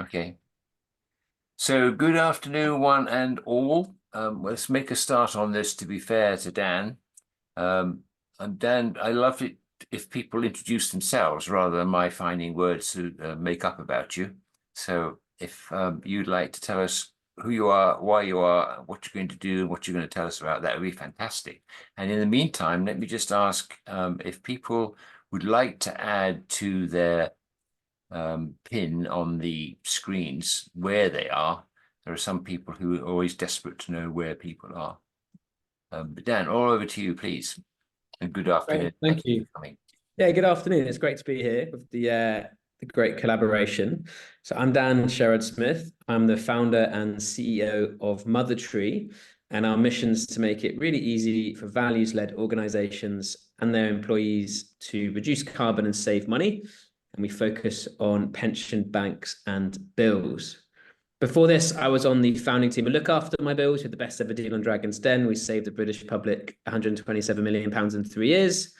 Okay. So good afternoon, one and all. Let's make a start on this, to be fair to Dan. I'm Dan. I love it if people introduce themselves rather than my finding words to make up about you. So if you'd like to tell us who you are, why you are, what you're going to do, and what you're going to tell us about, that would be fantastic. And in the meantime, let me just ask if people would like to add to their pin on the screens where they are. There are some people who are always desperate to know where people are. But Dan, all over to you, please. And good afternoon. Great. Thank you. For coming. Yeah, good afternoon. It's great to be here with the great collaboration. So I'm Dan Sherrard-Smith. I'm the founder and CEO of MotherTree, and our mission is to make it really easy for values-led organizations and their employees to reduce carbon and save money. And we focus on pension banks and bills. Before this, I was on the founding team of Look After My Bills with the best ever deal on Dragon's Den. We saved the British public £127 million in 3 years.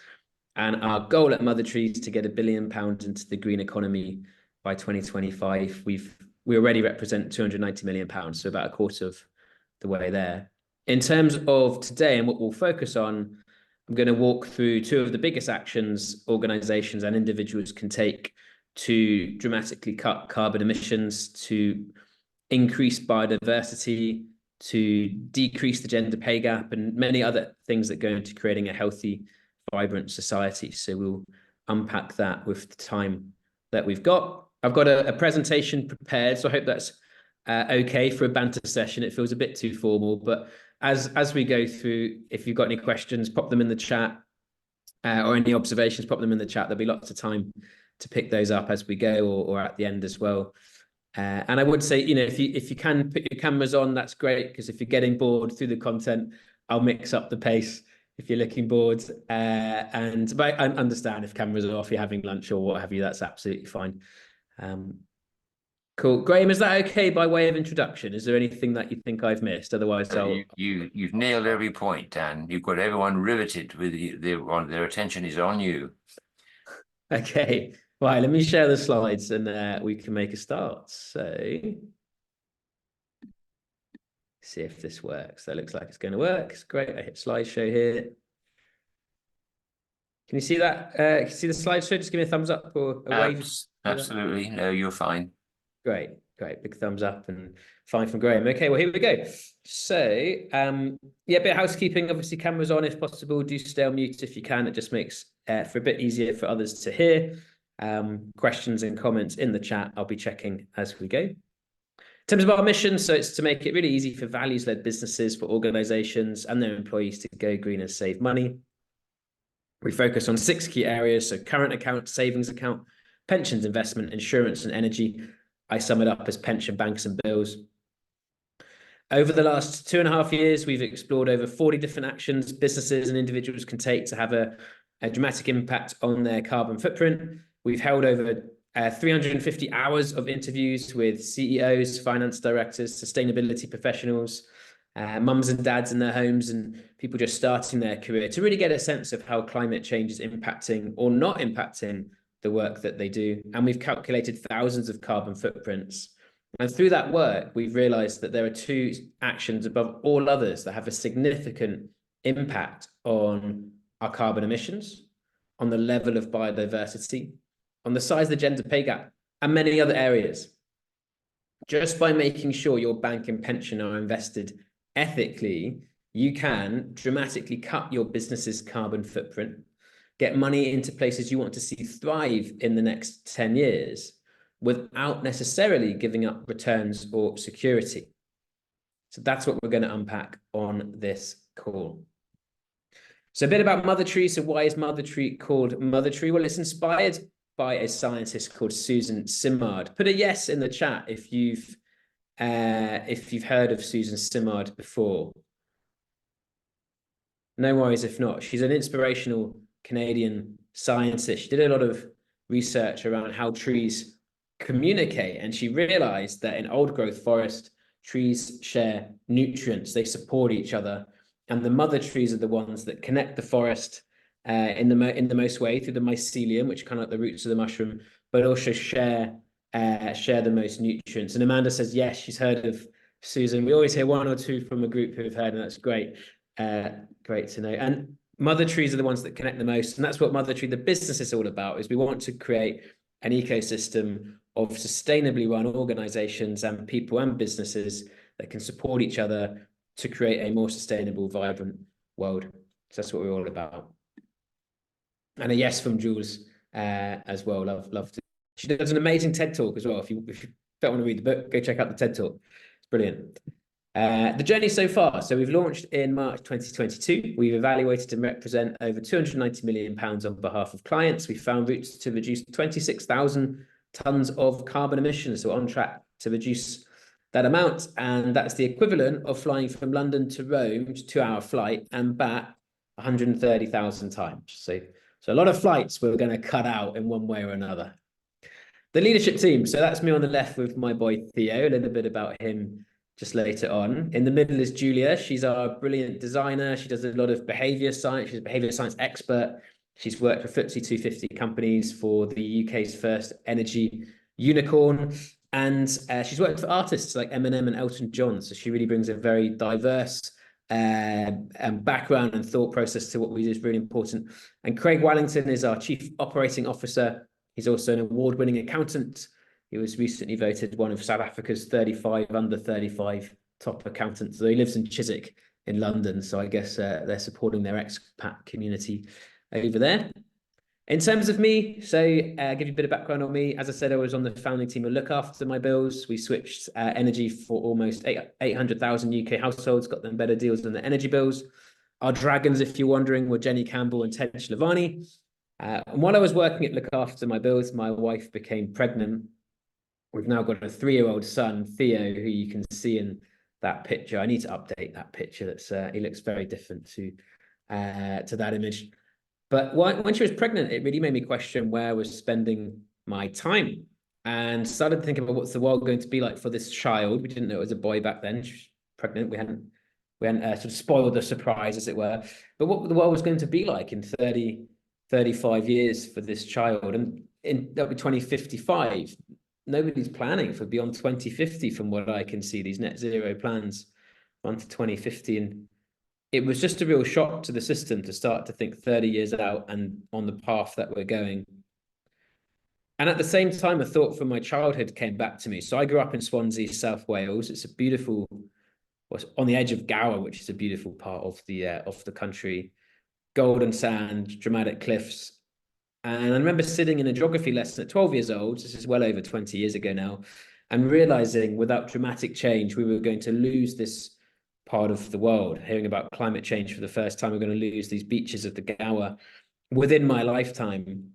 And our goal at MotherTree is to get £1 billion into the green economy by 2025. We already represent £290 million, so about a quarter of the way there. In terms of today and what we'll focus on, I'm going to walk through two of the biggest actions organizations and individuals can take to dramatically cut carbon emissions, to increase biodiversity, to decrease the gender pay gap, and many other things that go into creating a healthy, vibrant society. So we'll unpack that with the time that we've got. I've got a presentation prepared, so I hope that's okay for a banter session. It feels a bit too formal, but as we go through, if you've got any questions, pop them in the chat, or any observations, pop them in the chat. There'll be lots of time to pick those up as we go, or at the end as well. And I would say, if you can put your cameras on, that's great, because if you're getting bored through the content, I'll mix up the pace if you're looking bored. But I understand if cameras are off, you're having lunch or what have you, that's absolutely fine. Cool. Graham, is that okay by way of introduction? Is there anything that you think I've missed? Otherwise, You've nailed every point, Dan. You've got everyone riveted with their attention is on you. Okay. Right, let me share the slides and we can make a start. So, see if this works. That looks like it's going to work. It's great. I hit slideshow here. Can you see that? Can you see the slideshow? Just give me a thumbs up or a wave. Absolutely. No, you're fine. Great. Big thumbs up and fine from Graham. Okay, well, here we go. So, yeah, a bit of housekeeping. Obviously, cameras on if possible. Do stay on mute if you can. It just makes for a bit easier for others to hear. Questions and comments in the chat. I'll be checking as we go. In terms of our mission, so it's to make it really easy for values-led businesses, for organizations and their employees to go green and save money. We focus on 6 key areas, so current account, savings account, pensions, investment, insurance, and energy. I sum it up as pension banks and bills. Over the last 2.5 years, we've explored over 40 different actions businesses and individuals can take to have a dramatic impact on their carbon footprint. We've held over 350 hours of interviews with CEOs, finance directors, sustainability professionals, mums and dads in their homes, and people just starting their career to really get a sense of how climate change is impacting or not impacting the work that they do. And we've calculated thousands of carbon footprints. And through that work, we've realized that there are 2 actions above all others that have a significant impact on our carbon emissions, on the level of biodiversity, on the size of the gender pay gap, and many other areas. Just by making sure your bank and pension are invested ethically, you can dramatically cut your business's carbon footprint, get money into places you want to see thrive in the next 10 years without necessarily giving up returns or security. So that's what we're going to unpack on this call. So a bit about MotherTree. So why is MotherTree called MotherTree? Well, it's inspired by a scientist called Susan Simard. Put a yes in the chat if you've heard of Susan Simard before. No worries if not. She's an inspirational Canadian scientist. She did a lot of research around how trees communicate, and she realized that in old growth forest, trees share nutrients. They support each other, and the mother trees are the ones that connect the forest in the most way through the mycelium, which kind of like the roots of the mushroom, but also share share the most nutrients? And Amanda says, yes, she's heard of Susan. We always hear one or two from a group who have heard, and that's great. Great to know. And MotherTrees are the ones that connect the most. And that's what MotherTree, the business, is all about, is we want to create an ecosystem of sustainably run organizations and people and businesses that can support each other to create a more sustainable, vibrant world. So that's what we're all about. And a yes from Jules as well. Love to. She does an amazing TED talk as well. If you don't want to read the book, go check out the TED talk. It's brilliant. The journey so far. So we've launched in March 2022. We've evaluated and represent over £290 million on behalf of clients. We found routes to reduce 26,000 tons of carbon emissions. So we're on track to reduce that amount. And that's the equivalent of flying from London to Rome, 2-hour flight, and back 130,000 times. So a lot of flights we're going to cut out in one way or another. The leadership team. So that's me on the left with my boy Theo. A little bit about him just later on. In the middle is Julia. She's our brilliant designer. She does a lot of behavior science. She's a behavior science expert. She's worked for FTSE 250 companies for the UK's first energy unicorn. And she's worked for artists like Eminem and Elton John. So she really brings a very diverse background and thought process to what we do is really important. And Craig Wallington is our Chief Operating Officer. He's also an award-winning accountant. He was recently voted one of South Africa's 35 under 35 top accountants. So he lives in Chiswick in London. So I guess they're supporting their expat community over there. In terms of me, so give you a bit of background on me. As I said, I was on the founding team of Look After My Bills. We switched energy for almost 800,000 UK households, got them better deals than the energy bills. Our dragons, if you're wondering, were Jenny Campbell and Ted Schiavone. And while I was working at Look After My Bills, my wife became pregnant. We've now got a 3-year-old son, Theo, who you can see in that picture. I need to update that picture. That's he looks very different to that image. But when she was pregnant, it really made me question where I was spending my time, and started thinking about what's the world going to be like for this child. We didn't know it was a boy back then. She was pregnant. We hadn't sort of spoiled the surprise, as it were. But what the world was going to be like in 30, 35 years for this child, and that'll be 2055. Nobody's planning for beyond 2050 from what I can see, these net zero plans on to 2050. And it was just a real shock to the system to start to think 30 years out and on the path that we're going. And at the same time, a thought from my childhood came back to me. So I grew up in Swansea, South Wales. It's a beautiful, well, on the edge of Gower, which is a beautiful part of the country. Golden sand, dramatic cliffs. And I remember sitting in a geography lesson at 12 years old, this is well over 20 years ago now, and realizing without dramatic change, we were going to lose this part of the world. Hearing about climate change for the first time, we're going to lose these beaches of the Gower within my lifetime.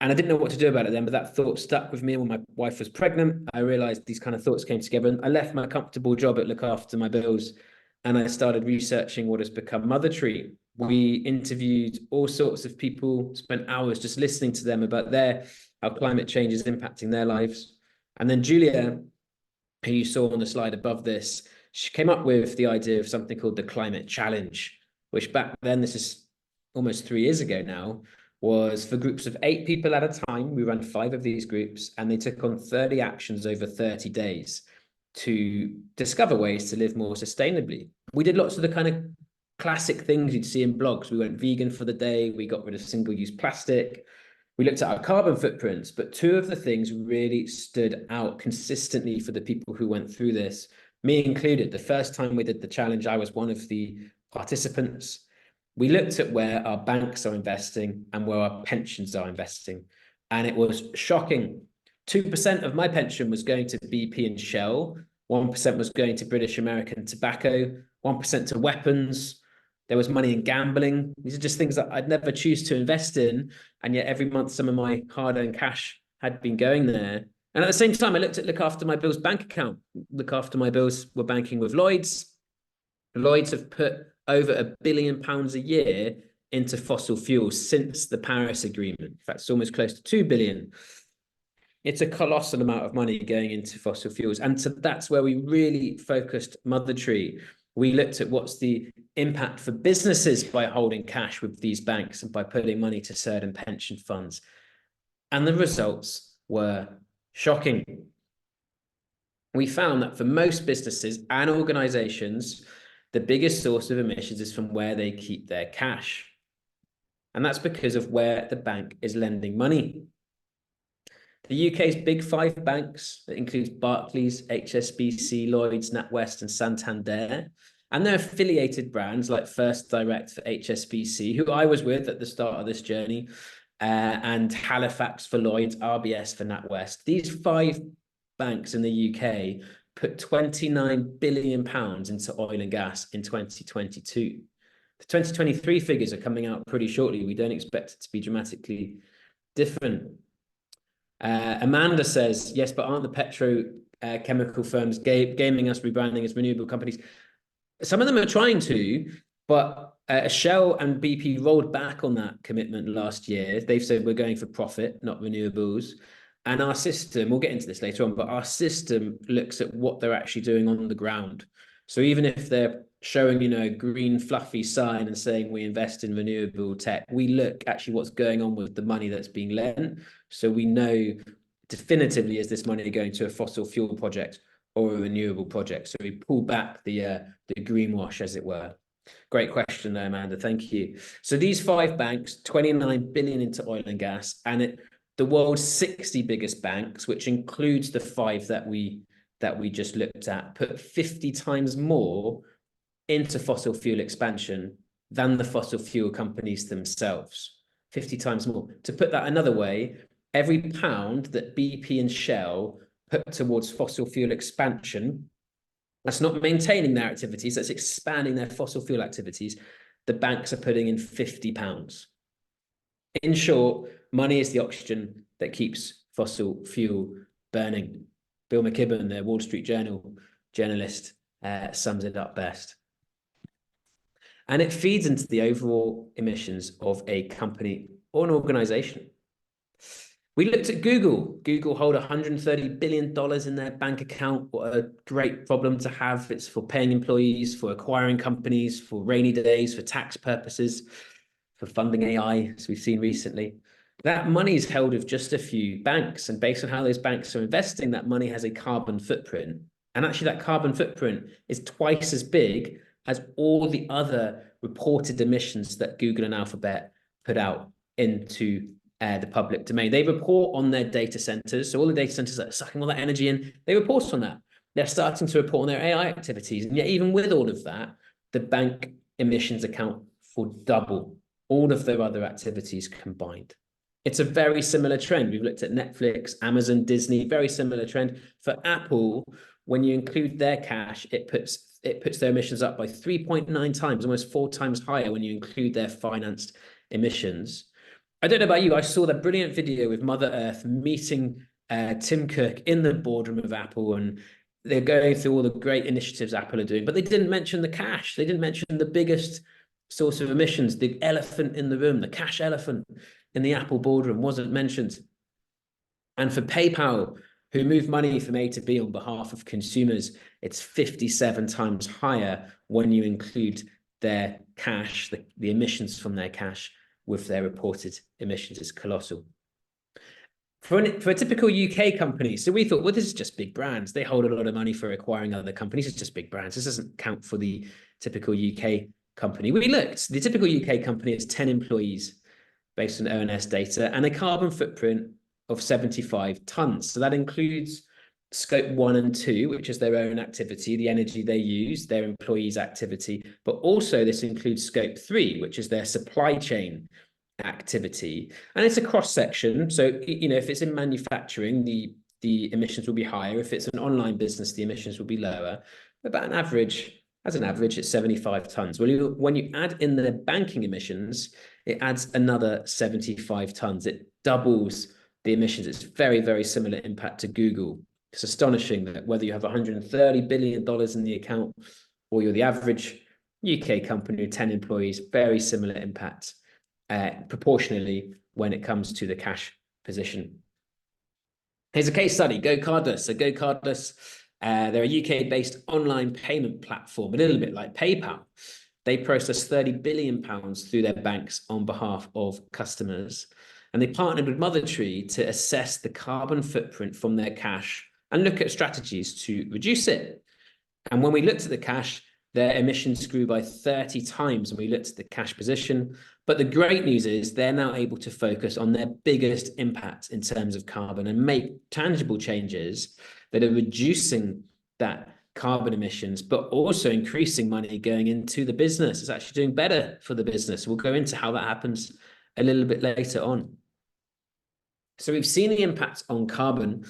And I didn't know what to do about it then, but that thought stuck with me. When my wife was pregnant, I realized these kind of thoughts came together. And I left my comfortable job at Look After My Bills, and I started researching what has become MotherTree. We interviewed all sorts of people, spent hours just listening to them about how climate change is impacting their lives. And then Julia, who you saw on the slide above this, she came up with the idea of something called the Climate Challenge, which back then, this is almost 3 years ago now, was for groups of 8 people at a time. We ran 5 of these groups, and they took on 30 actions over 30 days to discover ways to live more sustainably. We did lots of the kind of classic things you'd see in blogs. We went vegan for the day. We got rid of single-use plastic. We looked at our carbon footprints, but 2 of the things really stood out consistently for the people who went through this, me included. The first time we did the challenge, I was one of the participants. We looked at where our banks are investing and where our pensions are investing. And it was shocking. 2% of my pension was going to BP and Shell. 1% was going to British American Tobacco. 1% to weapons. There was money in gambling. These are just things that I'd never choose to invest in. And yet every month, some of my hard-earned cash had been going there. And at the same time, I looked at Look After My Bills bank account. Look After My Bills were banking with Lloyds. Lloyds have put over £1 billion a year into fossil fuels since the Paris Agreement. In fact, it's almost close to 2 billion. It's a colossal amount of money going into fossil fuels. And so that's where we really focused MotherTree. We looked at what's the impact for businesses by holding cash with these banks and by putting money to certain pension funds. And the results were Shocking. We found that for most businesses and organizations, the biggest source of emissions is from where they keep their cash. And that's because of where the bank is lending money. The UK's big 5 banks, that includes Barclays, HSBC, Lloyds, NatWest, and Santander, and their affiliated brands like First Direct for HSBC, who I was with at the start of this journey, and Halifax for Lloyds, RBS for NatWest. These 5 banks in the UK put £29 billion into oil and gas in 2022. The 2023 figures are coming out pretty shortly. We don't expect it to be dramatically different. Amanda says, yes, but aren't the petrochemical firms gaming us, rebranding as renewable companies? Some of them are trying to, but Shell and BP rolled back on that commitment last year. They've said we're going for profit, not renewables. And our system, we'll get into this later on, but our system looks at what they're actually doing on the ground. So even if they're showing, you know, a green fluffy sign and saying we invest in renewable tech, we look actually what's going on with the money that's being lent. So we know definitively, is this money going to a fossil fuel project or a renewable project? So we pull back the greenwash, as it were. Great question there, Amanda. Thank you. So these 5 banks, 29 billion into oil and gas, and the world's 60 biggest banks, which includes the 5 that we just looked at, put 50 times more into fossil fuel expansion than the fossil fuel companies themselves. 50 times more. To put that another way, every pound that BP and Shell put towards fossil fuel expansion, that's not maintaining their activities, that's expanding their fossil fuel activities, the banks are putting in £50. In short, money is the oxygen that keeps fossil fuel burning. Bill McKibben, the Wall Street Journal journalist, sums it up best. And it feeds into the overall emissions of a company or an organization. We looked at Google. Google hold $130 billion in their bank account. What a great problem to have. It's for paying employees, for acquiring companies, for rainy days, for tax purposes, for funding AI, as we've seen recently. That money is held with just a few banks. And based on how those banks are investing, that money has a carbon footprint. And actually that carbon footprint is twice as big as all the other reported emissions that Google and Alphabet put out into the public domain. They report on their data centers. So all the data centers that are sucking all that energy in, they report on that. They're starting to report on their AI activities. And yet even with all of that, the bank emissions account for double all of their other activities combined. It's a very similar trend. We've looked at Netflix, Amazon, Disney, very similar trend. For Apple, when you include their cash, it puts their emissions up by 3.9 times, almost 4 times higher when you include their financed emissions. I don't know about you, I saw that brilliant video with Mother Earth meeting Tim Cook in the boardroom of Apple, and they're going through all the great initiatives Apple are doing, but they didn't mention the cash. They didn't mention the biggest source of emissions, the elephant in the room, the cash elephant in the Apple boardroom wasn't mentioned. And for PayPal, who move money from A to B on behalf of consumers, it's 57 times higher when you include their cash, the emissions from their cash with their reported emissions. Is colossal. For a typical UK company, so we thought, well, this is just big brands. They hold a lot of money for acquiring other companies. It's just big brands. This doesn't count for the typical UK company. We looked, the typical UK company is 10 employees based on ONS data and a carbon footprint of 75 tons. So that includes scope 1 and 2, which is their own activity, the energy they use, their employees' activity, but also this includes scope 3, which is their supply chain activity. And it's a cross section. So, you know, if it's in manufacturing, the emissions will be higher. If it's an online business, the emissions will be lower. About an average, as an average, it's 75 tons. Well, when you add in the banking emissions, it adds another 75 tons. It doubles the emissions. It's very, very similar impact to Google. It's astonishing that whether you have $130 billion in the account or you're the average UK company with 10 employees, very similar impact proportionally when it comes to the cash position. Here's a case study, Go Cardless. So Go Cardless, they're a UK-based online payment platform, a little bit like PayPal. They process £30 billion through their banks on behalf of customers. And they partnered with MotherTree to assess the carbon footprint from their cash and look at strategies to reduce it. And when we looked at the cash, their emissions grew by 30 times when we looked at the cash position. But the great news is they're now able to focus on their biggest impact in terms of carbon and make tangible changes that are reducing that carbon emissions, but also increasing money going into the business. It's actually doing better for the business. We'll go into how that happens a little bit later on. So we've seen the impact on carbon.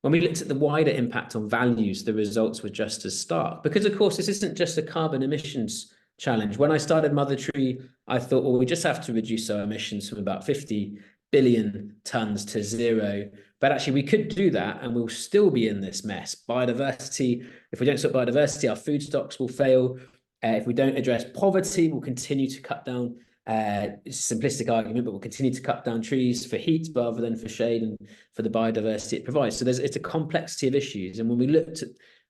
When we looked at the wider impact on values, the results were just as stark. Because, of course, this isn't just a carbon emissions challenge. When I started MotherTree, I thought, well, we just have to reduce our emissions from about 50 billion tons to 0. But actually, we could do that and we'll still be in this mess. Biodiversity, if we don't stop biodiversity, our food stocks will fail. If we don't address poverty, we'll continue to cut down. It's a simplistic argument, but we'll continue to cut down trees for heat rather than for shade and for the biodiversity it provides. So it's a complexity of issues. And when we looked at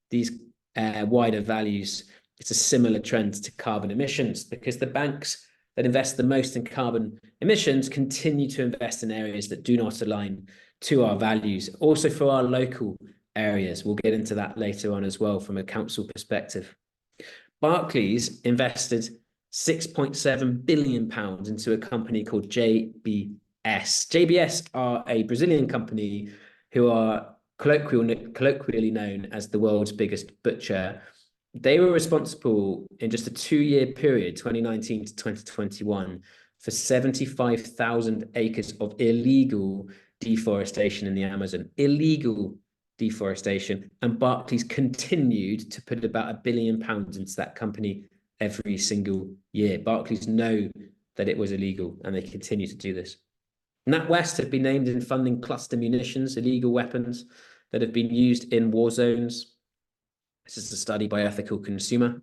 these wider values, it's a similar trend to carbon emissions, because the banks that invest the most in carbon emissions continue to invest in areas that do not align to our values. Also for our local areas, we'll get into that later on as well from a council perspective. Barclays invested £6.7 billion into a company called JBS. JBS are a Brazilian company who are colloquially known as the world's biggest butcher. They were responsible in just a 2-year period, 2019 to 2021, for 75,000 acres of illegal deforestation in the Amazon. Illegal deforestation. And Barclays continued to put about £1 billion into that company every single year. Barclays know that it was illegal and they continue to do this. NatWest have been named in funding cluster munitions, illegal weapons that have been used in war zones. This is a study by Ethical Consumer.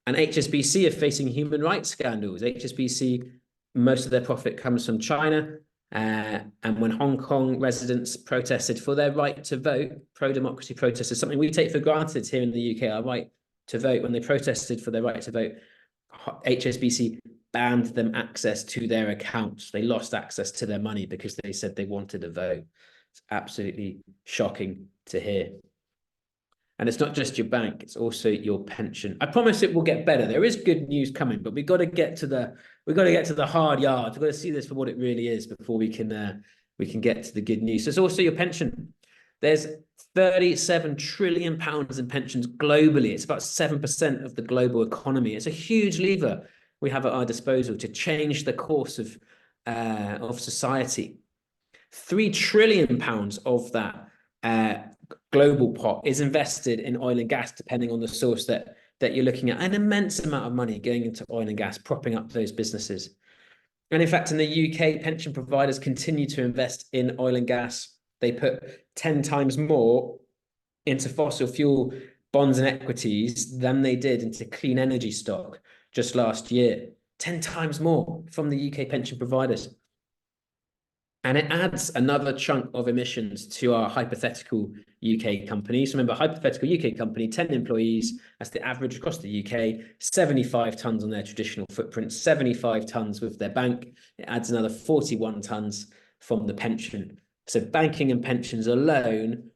And HSBC are facing human rights scandals. HSBC, most of their profit comes from China. And when Hong Kong residents protested for their right to vote, pro-democracy protesters, something we take for granted here in the UK, our right to vote, when they protested for their right to vote, HSBC banned them access to their accounts. They lost access to their money because they said they wanted a vote. It's absolutely shocking to hear. And it's not just your bank, it's also your pension. I promise it will get better. There is good news coming, but we've got to get to the hard yards. We've got to see this for what it really is before we can get to the good news. So it's also your pension. There's £37 trillion in pensions globally. It's about 7% of the global economy. It's a huge lever we have at our disposal to change the course of society. £3 trillion of that global pot is invested in oil and gas, depending on the source that you're looking at. An immense amount of money going into oil and gas, propping up those businesses. And in fact, in the UK, pension providers continue to invest in oil and gas. They put 10 times more into fossil fuel bonds and equities than they did into clean energy stock just last year. 10 times more from the UK pension providers. And it adds another chunk of emissions to our hypothetical UK company. So remember, hypothetical UK company, 10 employees, that's the average across the UK, 75 tonnes on their traditional footprint, 75 tonnes with their bank. It adds another 41 tonnes from the pension. So banking and pensions alone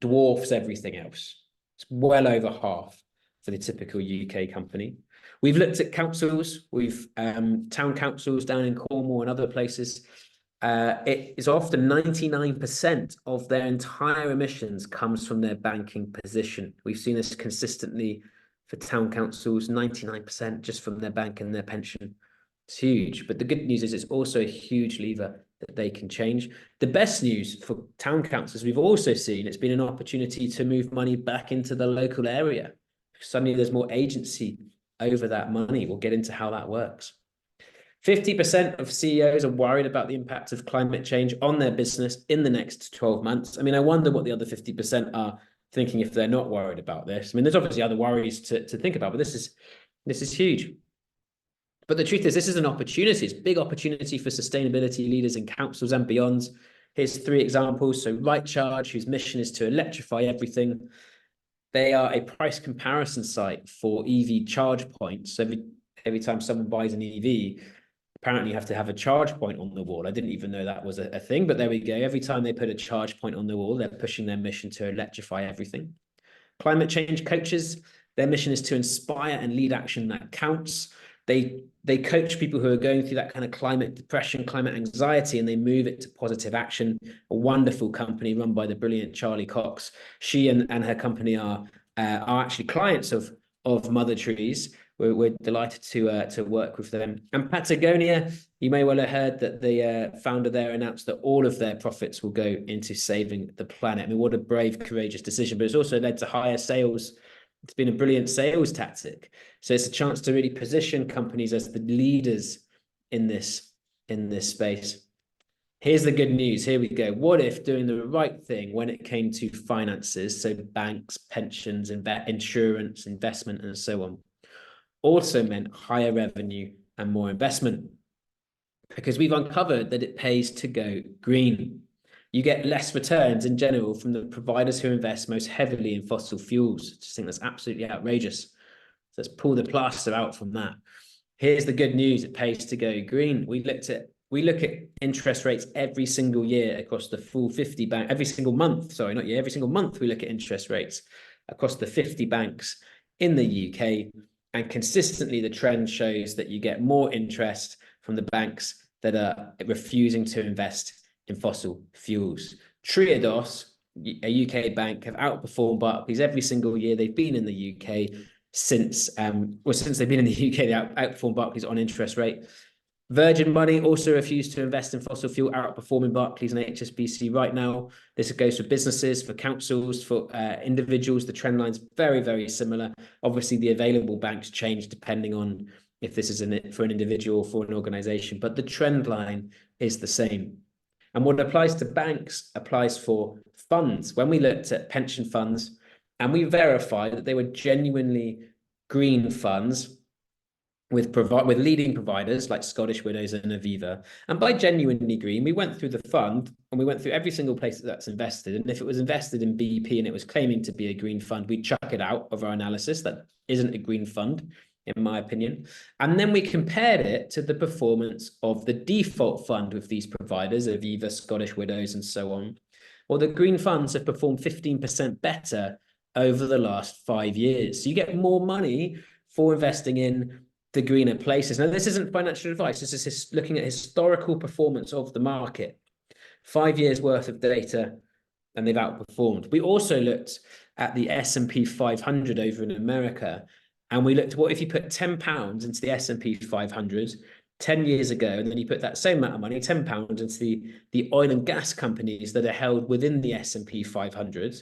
dwarfs everything else. It's well over half for the typical UK company. We've looked at councils. We've town councils down in Cornwall and other places. It is often 99% of their entire emissions comes from their banking position. We've seen this consistently for town councils, 99% just from their bank and their pension. It's huge. But the good news is it's also a huge lever that they can change. The best news for town councils, we've also seen it's been an opportunity to move money back into the local area. Suddenly there's more agency over that money. We'll get into how that works. 50% of CEOs are worried about the impact of climate change on their business in the next 12 months. I mean, I wonder what the other 50% are thinking if they're not worried about this. I mean, there's obviously other worries to think about, but this is huge. But the truth is, this is an opportunity. It's a big opportunity for sustainability leaders in councils and beyond. Here's 3 examples. So Right Charge, whose mission is to electrify everything. They are a price comparison site for EV charge points. So every time someone buys an EV, apparently you have to have a charge point on the wall. I didn't even know that was a thing, but there we go. Every time they put a charge point on the wall, they're pushing their mission to electrify everything. Climate change coaches, their mission is to inspire and lead action that counts. They coach people who are going through that kind of climate depression, climate anxiety, and they move it to positive action. A wonderful company run by the brilliant Charlie Cox. She and her company are actually clients of MotherTree's. We're delighted to work with them. And Patagonia, you may well have heard that the founder there announced that all of their profits will go into saving the planet. I mean, what a brave, courageous decision, but it's also led to higher sales. It's been a brilliant sales tactic. So it's a chance to really position companies as the leaders in this space. Here's the good news. Here we go. What if doing the right thing when it came to finances, so banks, pensions, insurance, investment, and so on, also meant higher revenue and more investment? Because we've uncovered that it pays to go green. You get less returns in general from the providers who invest most heavily in fossil fuels. I just think that's absolutely outrageous. So let's pull the plaster out from that. Here's the good news. It pays to go green. We look at interest rates every single year across the full 50 bank, every single month, sorry, not year, every single month we look at interest rates across the 50 banks in the UK. And consistently the trend shows that you get more interest from the banks that are refusing to invest in fossil fuels. Triodos, a UK bank, have outperformed Barclays every single year they've been in the UK since they've been in the UK, they outperformed Barclays on interest rate. Virgin Money also refused to invest in fossil fuel, outperforming Barclays and HSBC right now. This goes for businesses, for councils, for individuals. The trend line's very, very similar. Obviously, the available banks change depending on if this is for an individual or for an organization, but the trend line is the same. And what applies to banks applies for funds. When we looked at pension funds and we verified that they were genuinely green funds with leading providers like Scottish Widows and Aviva. And by genuinely green, we went through the fund and we went through every single place that's invested. And if it was invested in BP and it was claiming to be a green fund, we'd chuck it out of our analysis. That isn't a green fund, in my opinion. And then we compared it to the performance of the default fund with these providers, Aviva, Scottish Widows, and so on. Well, the green funds have performed 15% better over the last 5 years. So you get more money for investing in the greener places. Now, this isn't financial advice. This is looking at historical performance of the market. 5 years worth of data, and they've outperformed. We also looked at the S&P 500 over in America, and we looked at what if you put £10 into the S&P 500 10 years ago, and then you put that same amount of money, £10, into the oil and gas companies that are held within the S&P 500.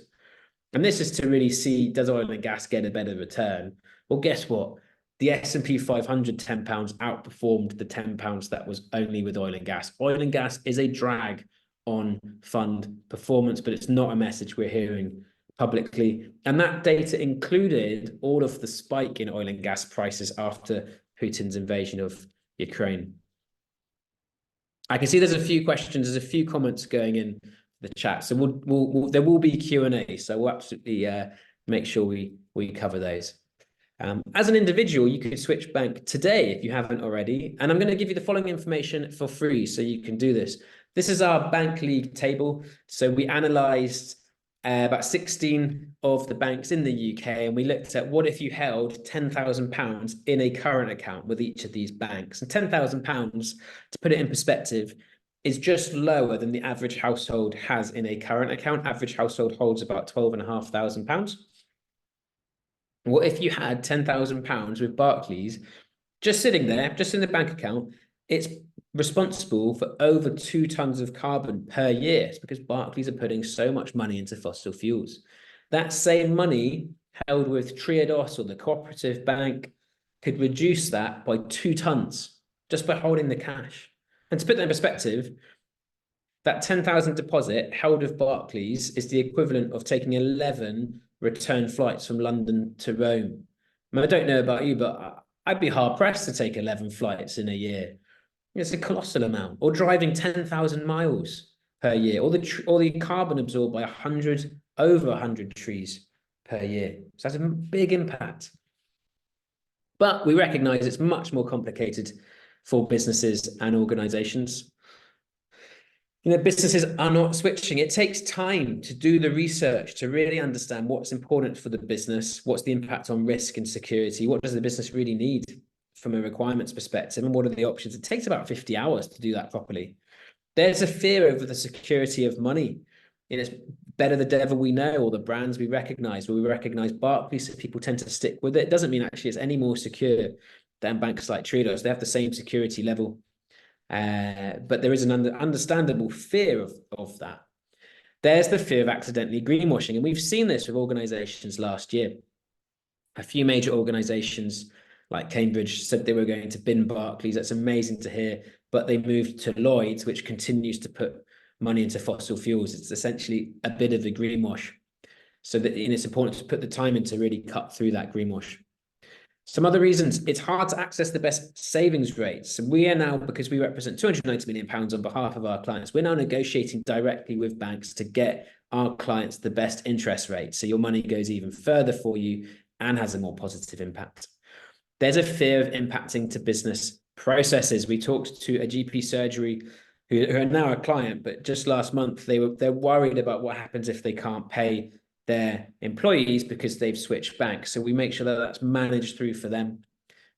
And this is to really see, does oil and gas get a better return? Well, guess what? The S&P 500 £10 outperformed the £10 that was only with oil and gas. Oil and gas is a drag on fund performance, but it's not a message we're hearing publicly. And that data included all of the spike in oil and gas prices after Putin's invasion of Ukraine. I can see there's a few questions, there's a few comments going in the chat. So there will be Q&A. So we'll absolutely make sure we cover those. As an individual, you can switch bank today if you haven't already. And I'm going to give you the following information for free so you can do this. This is our bank league table. So we analysed about 16 of the banks in the UK, and we looked at what if you held £10,000 in a current account with each of these banks. And £10,000, to put it in perspective, is just lower than the average household has in a current account. Average household holds about £12,500. What if you had £10,000 with Barclays just sitting there, just in the bank account? It's responsible for over 2 tons of carbon per year. It's because Barclays are putting so much money into fossil fuels. That same money held with Triodos or the cooperative bank could reduce that by 2 tons just by holding the cash. And to put that in perspective, that 10,000 deposit held with Barclays is the equivalent of taking 11 return flights from London to Rome. I mean, I don't know about you, but I'd be hard pressed to take 11 flights in a year. It's a colossal amount. Or driving 10,000 miles per year, or the carbon absorbed by over 100 trees per year. So that's a big impact. But we recognize it's much more complicated for businesses and organizations. Businesses are not switching. It takes time to do the research to really understand what's important for the business, what's the impact on risk and security, what does the business really need from a requirements perspective, and what are the options. It takes about 50 hours to do that properly. There's a fear over the security of money. It's better the devil we know, or the brands we recognize. Well, we recognize Barclays, so people tend to stick with it. It doesn't mean actually it's any more secure than banks like Triodos. They have the same security level. But there is an understandable fear of that. There's the fear of accidentally greenwashing. And we've seen this with organizations last year. A few major organizations like Cambridge said they were going to bin Barclays. That's amazing to hear. But they moved to Lloyds, which continues to put money into fossil fuels. It's essentially a bit of a greenwash. So that, and it's important to put the time in to really cut through that greenwash. Some other reasons, it's hard to access the best savings rates. So we are now, because we represent £290 million on behalf of our clients, we're now negotiating directly with banks to get our clients the best interest rate. So your money goes even further for you and has a more positive impact. There's a fear of impacting to business processes. We talked to a GP surgery who are now a client, but just last month, they're worried about what happens if they can't pay their employees because they've switched banks. So we make sure that that's managed through for them.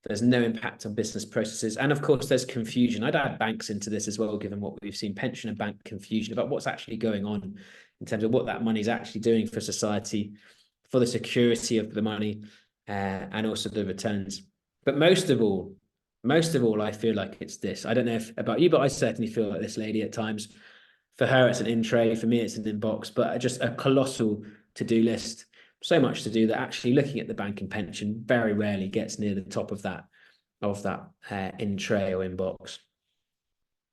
There's no impact on business processes. And of course, there's confusion. I'd add banks into this as well, given what we've seen, pension and bank confusion about what's actually going on in terms of what that money is actually doing for society, for the security of the money, and also the returns. But most of all, I feel like it's this. I don't know about you, but I certainly feel like this lady at times. For her, it's an in tray. For me, it's an inbox, but just a colossal to-do list. So much to do that actually looking at the bank and pension very rarely gets near the top of that in tray or inbox.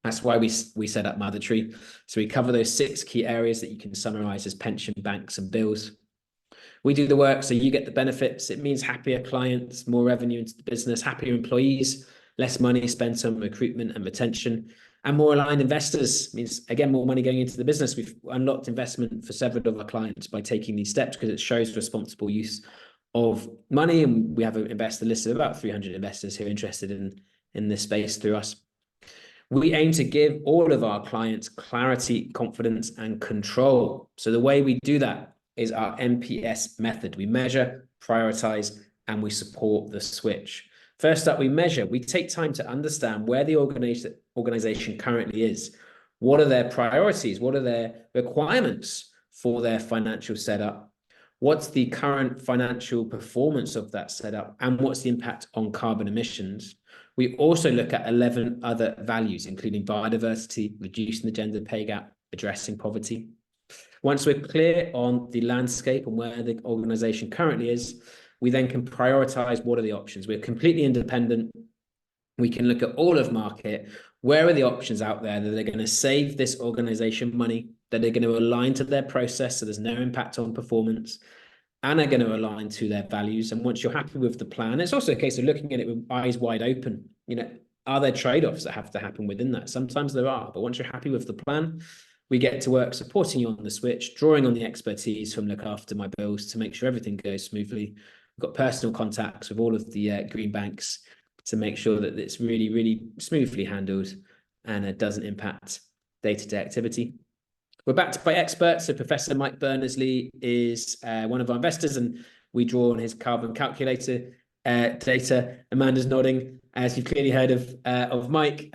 That's why we set up MotherTree. So we cover those 6 key areas that you can summarize as pension, banks, and bills. We do the work, so you get the benefits. It means happier clients, more revenue into the business, happier employees, less money spent on recruitment and retention, and more aligned investors. Means, again, more money going into the business. We've unlocked investment for several of our clients by taking these steps because it shows responsible use of money. And we have an investor list of about 300 investors who are interested in this space through us. We aim to give all of our clients clarity, confidence, and control. So the way we do that is our MPS method. We measure, prioritize, and we support the switch. First up, we measure. We take time to understand where the organization currently is. What are their priorities? What are their requirements for their financial setup? What's the current financial performance of that setup? And what's the impact on carbon emissions? We also look at 11 other values, including biodiversity, reducing the gender pay gap, addressing poverty. Once we're clear on the landscape and where the organization currently is, we then can prioritize what are the options. We're completely independent. We can look at all of market. Where are the options out there that are going to save this organization money, that are going to align to their process so there's no impact on performance, and are going to align to their values. And once you're happy with the plan, it's also a case of looking at it with eyes wide open. Are there trade-offs that have to happen within that? Sometimes there are, but once you're happy with the plan, we get to work supporting you on the switch, drawing on the expertise from Look After My Bills to make sure everything goes smoothly. We've got personal contacts with all of the green banks to make sure that it's really, really smoothly handled and it doesn't impact day-to-day activity. We're backed by experts. So Professor Mike Berners-Lee is one of our investors, and we draw on his carbon calculator data. Amanda's nodding, as you've clearly heard of Mike.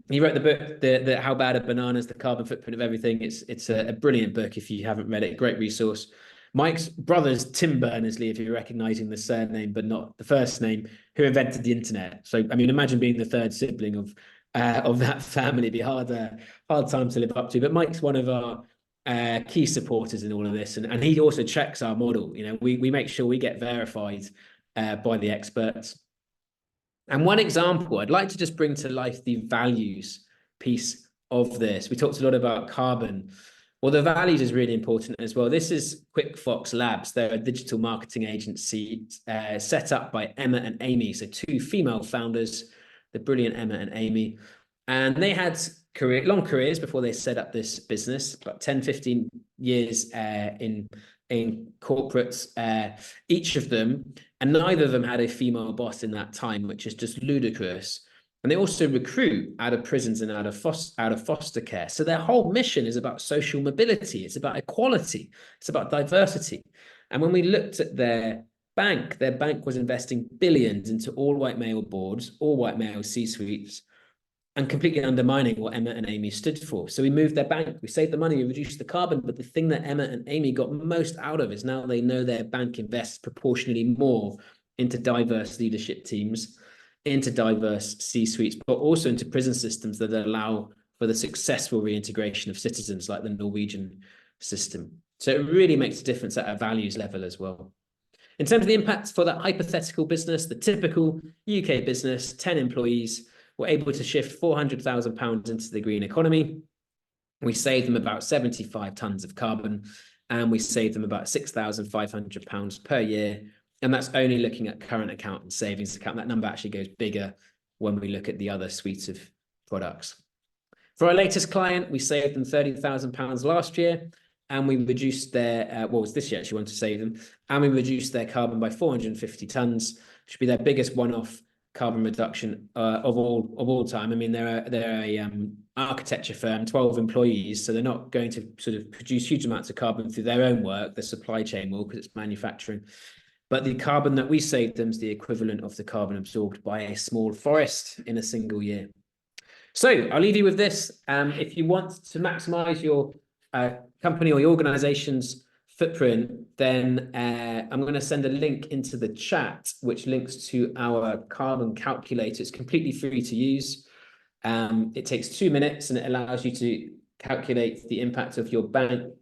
He wrote the book, the How Bad Are Bananas, the Carbon Footprint of Everything. It's a brilliant book if you haven't read it, great resource. Mike's brother's Tim Berners-Lee, if you're recognizing the surname but not the first name, who invented the internet. So, I mean, imagine being the third sibling of that family. It'd be hard time to live up to. But Mike's one of our key supporters in all of this, and he also checks our model. We make sure we get verified by the experts. And one example, I'd like to just bring to life the values piece of this. We talked a lot about carbon. Well, the values is really important as well. This is QuickFox Labs. They're a digital marketing agency set up by Emma and Amy, so 2 female founders, the brilliant Emma and Amy. And they had long careers before they set up this business, about 10, 15 years in corporates, each of them, and neither of them had a female boss in that time, which is just ludicrous. And they also recruit out of prisons and out of foster care. So their whole mission is about social mobility. It's about equality. It's about diversity. And when we looked at their bank was investing billions into all white male boards, all white male C-suites, and completely undermining what Emma and Amy stood for. So we moved their bank, we saved the money, we reduced the carbon, but the thing that Emma and Amy got most out of is now they know their bank invests proportionally more into diverse leadership teams, into diverse C-suites, but also into prison systems that allow for the successful reintegration of citizens like the Norwegian system. So it really makes a difference at a values level as well. In terms of the impacts for that hypothetical business, the typical UK business, 10 employees, were able to shift £400,000 into the green economy. We saved them about 75 tonnes of carbon, and we saved them about £6,500 per year. And that's only looking at current account and savings account. That number actually goes bigger when we look at the other suite of products. For our latest client, we saved them £30,000 last year, and we reduced their, well, it was this year actually, we wanted to save them, and we reduced their carbon by 450 tonnes, which would be their biggest one-off carbon reduction of all time. I mean, they're a architecture firm, 12 employees, so they're not going to sort of produce huge amounts of carbon through their own work. The supply chain will, because it's manufacturing. But the carbon that we saved them is the equivalent of the carbon absorbed by a small forest in a single year. So I'll leave you with this. If you want to maximize your company or your organization's footprint, then I'm going to send a link into the chat, which links to our carbon calculator. It's completely free to use. It takes 2 minutes and it allows you to calculate the impact of your bank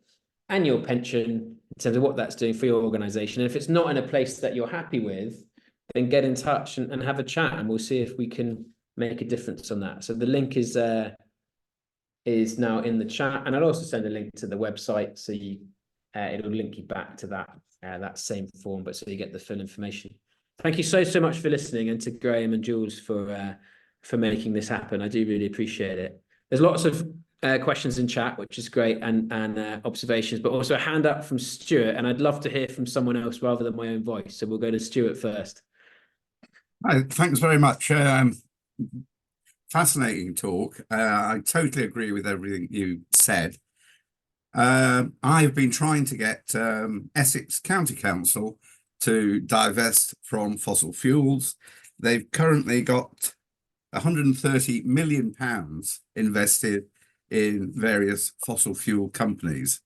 and your pension in terms of what that's doing for your organization. And if it's not in a place that you're happy with, then get in touch and have a chat, and we'll see if we can make a difference on that. So the link is now in the chat, and I'll also send a link to the website, so you it'll link you back to that same form, but so you get the full information. Thank you so much for listening, and to Graham and Jules for making this happen. I do really appreciate it. There's lots of questions in chat, which is great, and observations, but also a hand up from Stuart, and I'd love to hear from someone else rather than my own voice. So we'll go to Stuart first. Thanks very much. Fascinating talk. I totally agree with everything you said. I've been trying to get Essex County Council to divest from fossil fuels. They've currently got £130 million invested in various fossil fuel companies.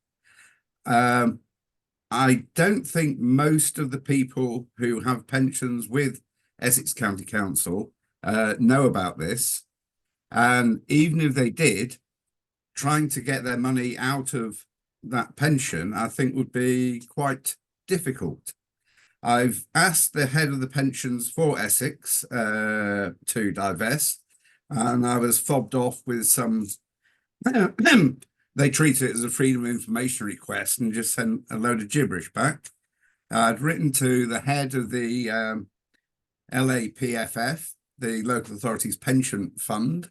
I don't think most of the people who have pensions with Essex County Council know about this. And even if they did, trying to get their money out of that pension, I think would be quite difficult. I've asked the head of the pensions for Essex to divest, and I was fobbed off with some they treat it as a freedom of information request and just sent a load of gibberish back. I'd written to the head of the LAPFF, the Local Authorities Pension Fund.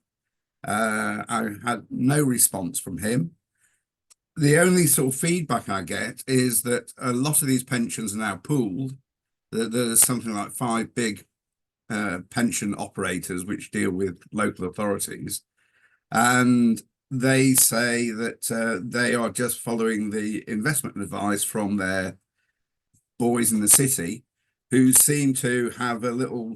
I had no response from him. The only sort of feedback I get is that a lot of these pensions are now pooled. There's something like 5 big pension operators which deal with local authorities. And they say that they are just following the investment advice from their boys in the city, who seem to have a little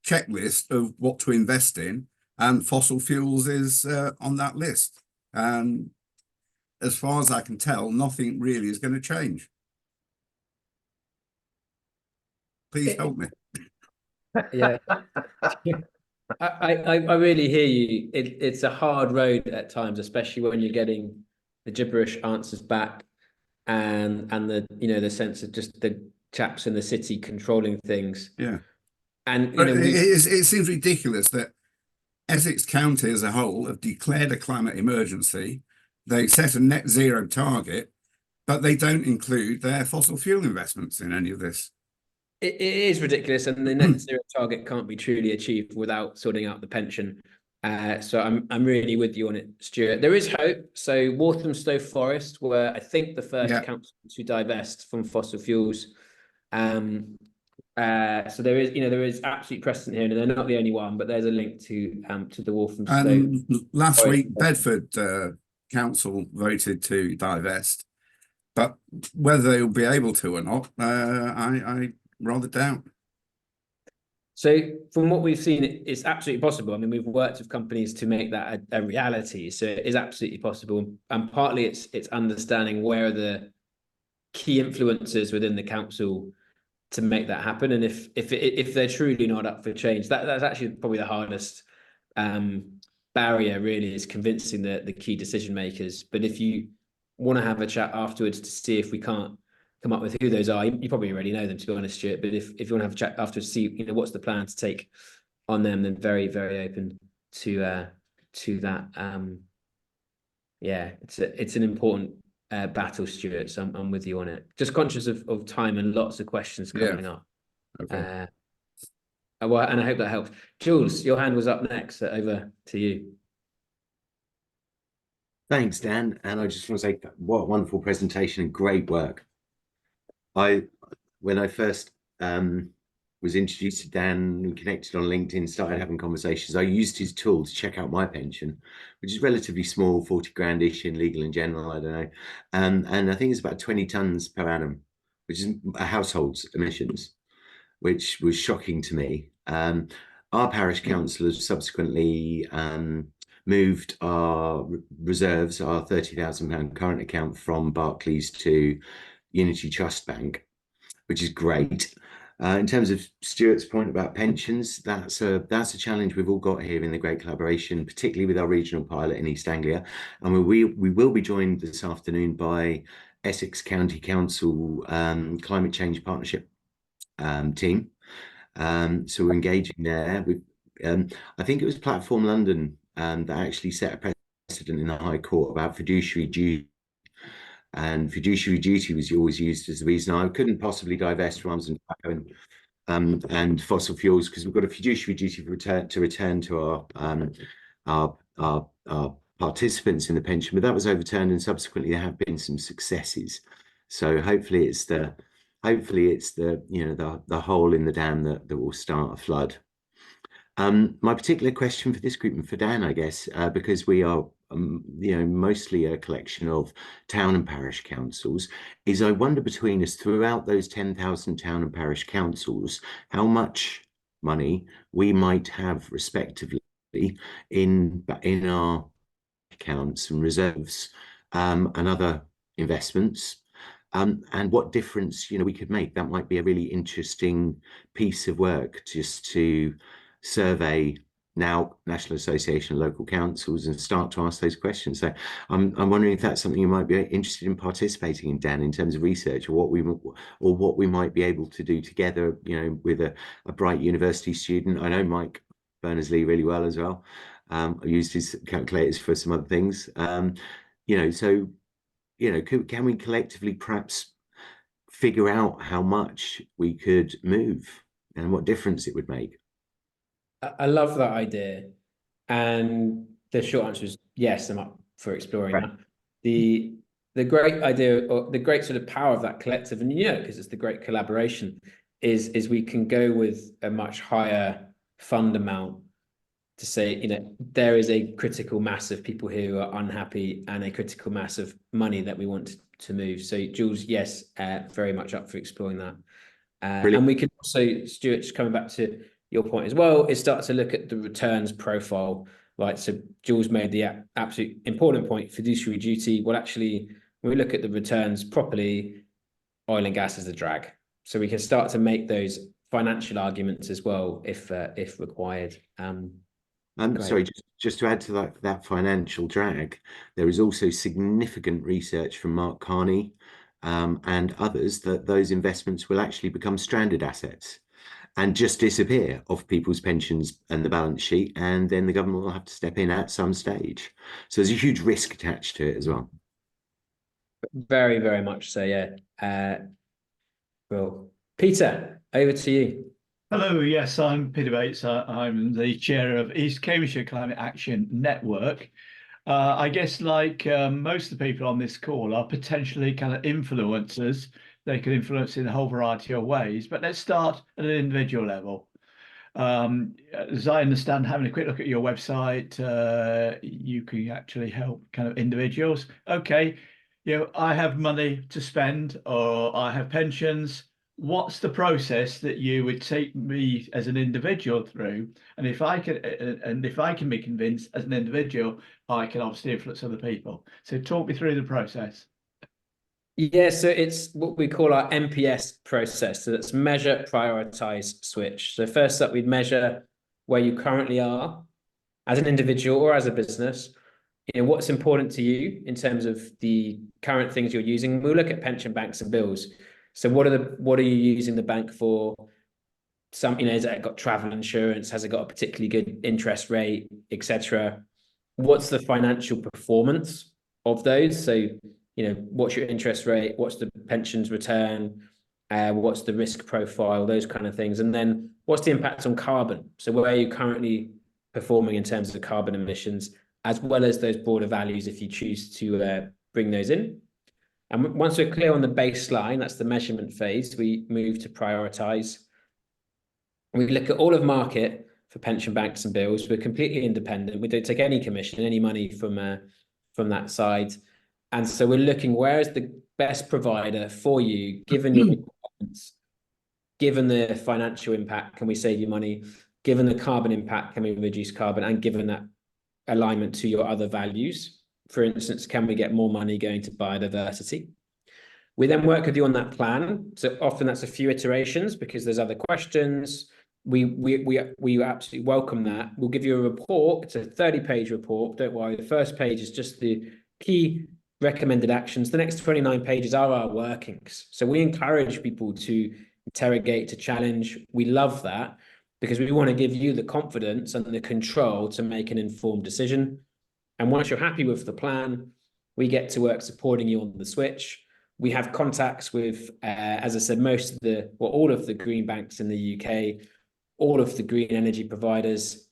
checklist of what to invest in, and fossil fuels is on that list. And as far as I can tell, nothing really is going to change. Please help me. Yeah. I really hear you. It's a hard road at times, especially when you're getting the gibberish answers back, and the the sense of just the chaps in the city controlling things. Yeah. And it seems ridiculous that Essex County as a whole have declared a climate emergency. They set a net zero target, but they don't include their fossil fuel investments in any of this. It is ridiculous, and the net zero target can't be truly achieved without sorting out the pension. So I'm really with you on it, Stuart. There is hope. So Walthamstow Forest were, I think, the first council to divest from fossil fuels. And So there is absolute precedent here, and they're not the only one, but there's a link to the Walthamstow. And last Sorry. week, Bedford Council voted to divest, but whether they'll be able to or not, I rather doubt. So from what we've seen, it's absolutely possible. I mean, we've worked with companies to make that a reality. So it is absolutely possible. And partly it's understanding where are the key influencers within the council to make that happen. And if they're truly not up for change, that's actually probably the hardest barrier really, is convincing the key decision makers. But if you want to have a chat afterwards to see if we can't come up with who those are, you probably already know them, to be honest, Stuart. But if you want to have a chat afterwards, see what's the plan to take on them, then very, very open to that. Yeah, it's an important battle, Stuart. So I'm with you on it. Just conscious of time and lots of questions coming up. Okay. Well, and I hope that helps. Jules, your hand was up next. So over to you. Thanks, Dan. And I just want to say, what a wonderful presentation and great work. When I first was introduced to Dan and connected on LinkedIn, started having conversations, I used his tool to check out my pension, which is relatively small, 40 grand-ish in legal and general, I don't know. And I think it's about 20 tons per annum, which is a household's emissions, which was shocking to me. Our parish council has subsequently moved our reserves, our £30,000 current account, from Barclays to Unity Trust Bank, which is great. In terms of Stuart's point about pensions, that's a challenge we've all got here in the Great Collaboration, particularly with our regional pilot in East Anglia. And we will be joined this afternoon by Essex County Council Climate Change Partnership team. So we're engaging there. I think it was Platform London that actually set a precedent in the High Court about fiduciary duty. And fiduciary duty was always used as the reason I couldn't possibly divest from arms and tobacco and fossil fuels, because we've got a fiduciary duty to return to our participants in the pension. But that was overturned, and subsequently there have been some successes. So hopefully it's the the hole in the dam that will start a flood. My particular question for this group, and for Dan, I guess, because we are mostly a collection of town and parish councils, is I wonder, between us, throughout those 10,000 town and parish councils, how much money we might have respectively in our accounts and reserves and other investments, and what difference we could make. That might be a really interesting piece of work, just to survey now National Association of Local Councils and start to ask those questions. So I'm wondering if that's something you might be interested in participating in, Dan, in terms of research, or what we might be able to do together, with a bright university student. I know Mike Berners-Lee really well as well. I used his calculators for some other things. Can we collectively perhaps figure out how much we could move and what difference it would make? I love that idea, and the short answer is yes, I'm up for exploring that. The great idea, or the great sort of power of that collective, and because it's the great collaboration, is we can go with a much higher fund amount to say, there is a critical mass of people who are unhappy and a critical mass of money that we want to move. So Jules, yes, very much up for exploring that. And we can also, Stuart, just coming back to your point as well, is start to look at the returns profile, right? So Jules made the absolute important point, fiduciary duty. Well, actually, when we look at the returns properly, oil and gas is a drag. So we can start to make those financial arguments as well, if required. Sorry, just to add to that financial drag, there is also significant research from Mark Carney and others that those investments will actually become stranded assets and just disappear off people's pensions and the balance sheet, and then the government will have to step in at some stage. So there's a huge risk attached to it as well. Very, very much so, yeah. Well, Peter, over to you. Hello, yes, I'm Peter Bates. I'm the chair of East Cambridgeshire Climate Action Network. I guess, like most of the people on this call, are potentially kind of influencers they can influence in a whole variety of ways. But let's start at an individual level. As I understand, having a quick look at your website, you can actually help kind of individuals. Okay, I have money to spend, or I have pensions. What's the process that you would take me as an individual through? And if I can be convinced as an individual, I can obviously influence other people. So talk me through the process. Yeah, so it's what we call our MPS process. So that's measure, prioritize, switch. So first up, we'd measure where you currently are as an individual or as a business. What's important to you in terms of the current things you're using. We'll look at pension, banks, and bills. So what are you using the bank for? Some, has it got travel insurance? Has it got a particularly good interest rate, etc.? What's the financial performance of those? So, what's your interest rate? What's the pensions return? What's the risk profile? Those kind of things. And then what's the impact on carbon? So where are you currently performing in terms of carbon emissions, as well as those broader values if you choose to bring those in. And once we're clear on the baseline, that's the measurement phase, we move to prioritize. We look at all of market for pension, banks, and bills. We're completely independent. We don't take any commission, any money from that side. And so we're looking, where is the best provider for you, given your requirements, given the financial impact, can we save you money? Given the carbon impact, can we reduce carbon? And given that alignment to your other values, for instance, can we get more money going to biodiversity? We then work with you on that plan. So often that's a few iterations because there's other questions. We absolutely welcome that. We'll give you a report. It's a 30-page report. Don't worry. The first page is just the key recommended actions. The next 29 pages are our workings. So we encourage people to interrogate, to challenge. We love that because we want to give you the confidence and the control to make an informed decision. And once you're happy with the plan, we get to work supporting you on the switch. We have contacts with, as I said, all of the green banks in the UK, all of the green energy providers,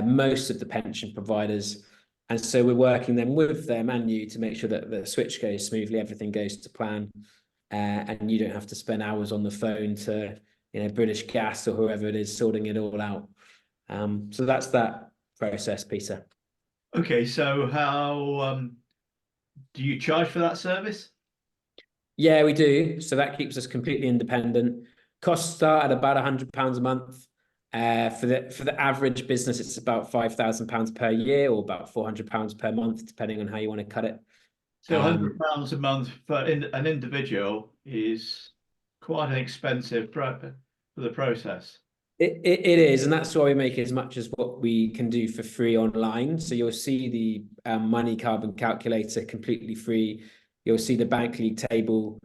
most of the pension providers. And so we're working then with them and you to make sure that the switch goes smoothly, everything goes to plan, and you don't have to spend hours on the phone to, British Gas or whoever it is sorting it all out. So that's that process, Peter. Okay, so how do you charge for that service? Yeah, we do. So that keeps us completely independent. Costs start at about £100 a month. For the average business, it's about £5,000 per year or about £400 per month, depending on how you want to cut it. So £100 a month for an individual is quite an expensive for the process. It is, and that's why we make as much as what we can do for free online. So you'll see the money carbon calculator completely free. You'll see the bank league table,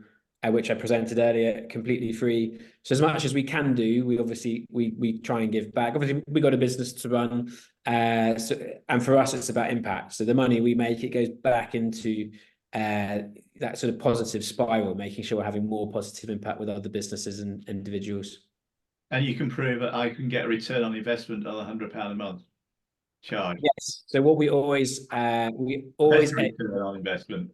which I presented earlier, completely free. So as much as we can do, we try and give back. Obviously, we got a business to run, and for us, it's about impact. So the money we make, it goes back into that sort of positive spiral, making sure we're having more positive impact with other businesses and individuals. And you can prove that I can get a return on investment on £100 a month charge. Yes. So what we always Return on investment.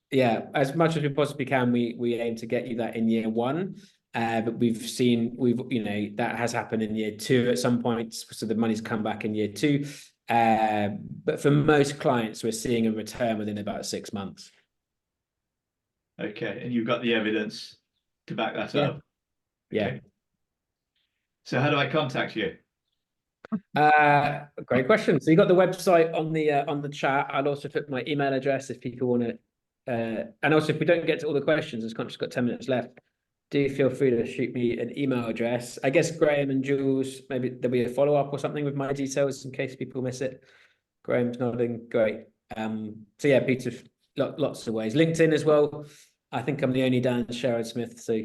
Yeah, as much as we possibly can, we aim to get you that in year one. But we've that has happened in year two at some points, so the money's come back in year two. But for most clients, we're seeing a return within about 6 months. Okay, and you've got the evidence to back that up. Yeah. Okay. So how do I contact you? Great question. So you got the website on the chat. I'll also put my email address if people want to. And also, if we don't get to all the questions, as Connor's got 10 minutes left, do feel free to shoot me an email address. I guess Graham and Jules, maybe there'll be a follow-up or something with my details in case people miss it. Graham's nodding. Great. So yeah, Peter, lots of ways. LinkedIn as well. I think I'm the only Dan Sherrard-Smith, so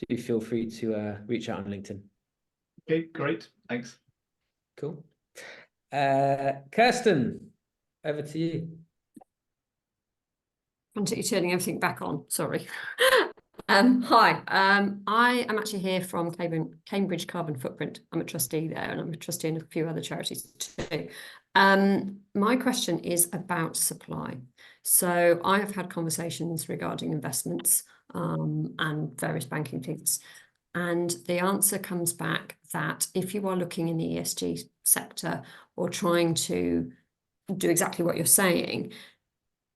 do feel free to reach out on LinkedIn. Okay, great. Thanks. Cool. Kirsten, over to you. I'm turning everything back on. Sorry. Hi. I am actually here from Cambridge Carbon Footprint. I'm a trustee there, and I'm a trustee in a few other charities too. My question is about supply. So I have had conversations regarding investments and various banking things. And the answer comes back that if you are looking in the ESG sector or trying to do exactly what you're saying,